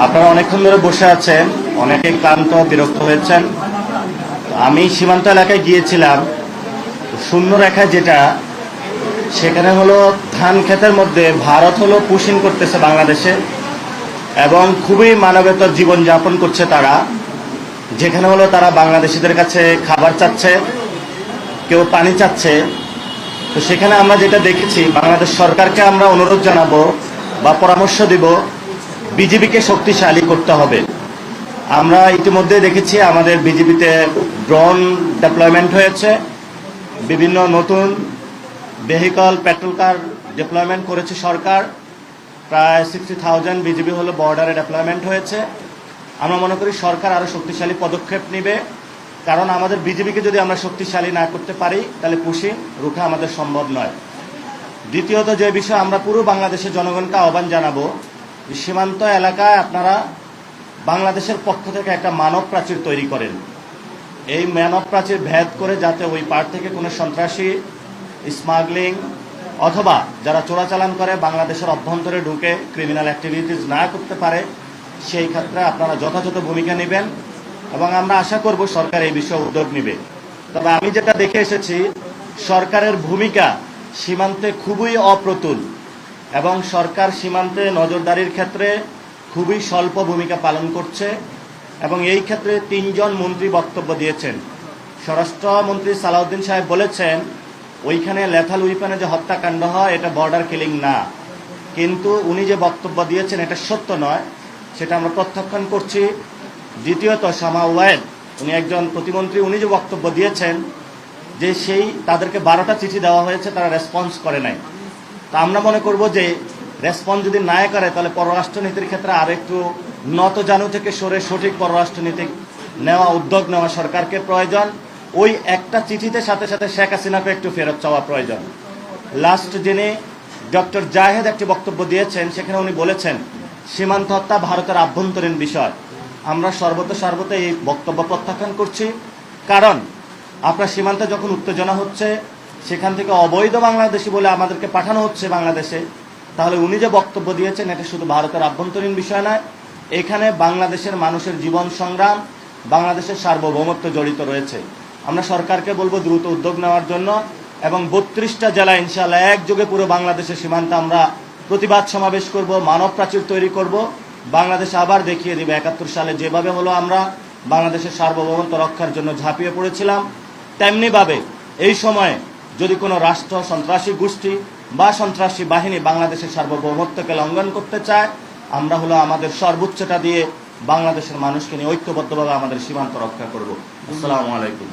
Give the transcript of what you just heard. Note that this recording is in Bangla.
আপনারা অনেকক্ষণ ধরে বসে আছেন, অনেকে ক্লান্ত বিরক্ত হয়েছেন। আমি সীমান্ত এলাকায় গিয়েছিলাম, শূন্য রেখায় যেটা সেখানে হলো ধান ক্ষেতের মধ্যে ভারত হলো পুশিং করতেছে বাংলাদেশে, এবং খুবই মানবেতর জীবনযাপন করছে তারা। যেখানে হলো তারা বাংলাদেশিদের কাছে খাবার চাচ্ছে, কেউ পানি চাচ্ছে। তো সেখানে আমরা যেটা দেখেছি, বাংলাদেশ সরকারকে আমরা অনুরোধ জানাবো বা পরামর্শ দিব, বিজিবিকে শক্তিশালী করতে হবে। আমরা ইতিমধ্যে দেখেছি আমাদের বিজিবিতে ড্রোন ডেপ্লয়মেন্ট হয়েছে, বিভিন্ন নতুন ভেহিকল পেট্রোল কার ডেপ্লয়মেন্ট করেছে সরকার। প্রায় 60,000 বিজিবি হলো বর্ডারে ডেপ্লয়মেন্ট হয়েছে। আমরা মনে করি সরকার আরও শক্তিশালী পদক্ষেপ নেবে, কারণ আমাদের বিজিবিকে যদি আমরা শক্তিশালী না করতে পারি তাহলে পুশিং রুখা আমাদের সম্ভব নয়। দ্বিতীয়ত যে বিষয়, আমরা পুরো বাংলাদেশের জনগণকে আহ্বান জানাবো, সীমান্ত এলাকায় আপনারা বাংলাদেশের পক্ষ থেকে একটা মানব প্রাচীর তৈরি করেন। এই মানব প্রাচীর ভেদ করে যাতে ওই পার থেকে কোনো সন্ত্রাসী, স্মাগলিং অথবা যারা চোরাচালান করে বাংলাদেশের অভ্যন্তরে ঢুকে ক্রিমিনাল অ্যাক্টিভিটিস না করতে পারে, সেই ক্ষেত্রে আপনারা যথাযথ ভূমিকা নেবেন এবং আমরা আশা করব সরকার এই বিষয়ে উদ্যোগ নেবে। তবে আমি যেটা দেখে এসেছি, সরকারের ভূমিকা সীমান্তে খুবই অপ্রতুল এবং সরকার সীমান্তে নজরদারির ক্ষেত্রে খুবই স্বল্প ভূমিকা পালন করছে। এবং এই ক্ষেত্রে 3 জন মন্ত্রী বক্তব্য দিয়েছেন। স্বরাষ্ট্রমন্ত্রী সালাউদ্দিন সাহেব বলেছেন ওইখানে লেথাল উইপনে যে হত্যাকাণ্ড হয় এটা বর্ডার কিলিং না, কিন্তু উনি যে বক্তব্য দিয়েছেন এটা সত্য নয়, সেটা আমরা প্রত্যাখ্যান করছি। দ্বিতীয়ত শামা ওয়াহেদ, উনি একজন প্রতিমন্ত্রী, উনি যে বক্তব্য দিয়েছেন যে তাদেরকে 12টা চিঠি দেওয়া হয়েছে, তারা রেসপন্স করে নাই। তা আমরা মনে করব যে রেসপন্স যদি না করে তাহলে পররাষ্ট্রনীতির ক্ষেত্রে আর একটু নতজানু থেকে সরে সঠিক পররাষ্ট্রনীতি নেওয়া, উদ্যোগ নেওয়া সরকারকে প্রয়োজন। ওই একটা চিঠিতে সাথে সাথে শেখ হাসিনাকে একটু ফেরত চাওয়া প্রয়োজন। লাস্ট যিনি ডক্টর জাহেদ একটি বক্তব্য দিয়েছেন, সেখানে উনি বলেছেন সীমান্ত হত্যা ভারতের আভ্যন্তরীণ বিষয়। আমরা সর্বত এই বক্তব্য প্রত্যাখ্যান করছি, কারণ আপনার সীমান্তে যখন উত্তেজনা হচ্ছে, সেখান থেকে অবৈধ বাংলাদেশি বলে আমাদেরকে পাঠানো হচ্ছে বাংলাদেশে, তাহলে উনি যে বক্তব্য দিয়েছেন এটা শুধু ভারতের আভ্যন্তরীণ বিষয় নয়, এখানে বাংলাদেশের মানুষের জীবন সংগ্রাম, বাংলাদেশের সার্বভৌমত্ব জড়িত রয়েছে। আমরা সরকারকে বলবো দ্রুত উদ্যোগ নেওয়ার জন্য, এবং 32টা জেলা ইনশাআল্লাহ একযোগে পুরো বাংলাদেশের সীমান্তে আমরা প্রতিবাদ সমাবেশ করব, মানব প্রাচীর তৈরি করব। বাংলাদেশ আবার দেখিয়ে দিবে 71 সালে যেভাবে হলো আমরা বাংলাদেশের সার্বভৌমত্ব রক্ষার জন্য ঝাঁপিয়ে পড়েছিলাম, তেমনিভাবে এই সময়ে যদি কোনো রাষ্ট্র, সন্ত্রাসী গোষ্ঠী বা সন্ত্রাসী বাহিনী বাংলাদেশের সার্বভৌমত্বকে লঙ্ঘন করতে চায়, আমরা হলো আমাদের সর্বোচ্চটা দিয়ে বাংলাদেশের মানুষকে নিয়ে ঐক্যবদ্ধভাবে আমাদের সীমান্ত রক্ষা করব। আসসালামু আলাইকুম।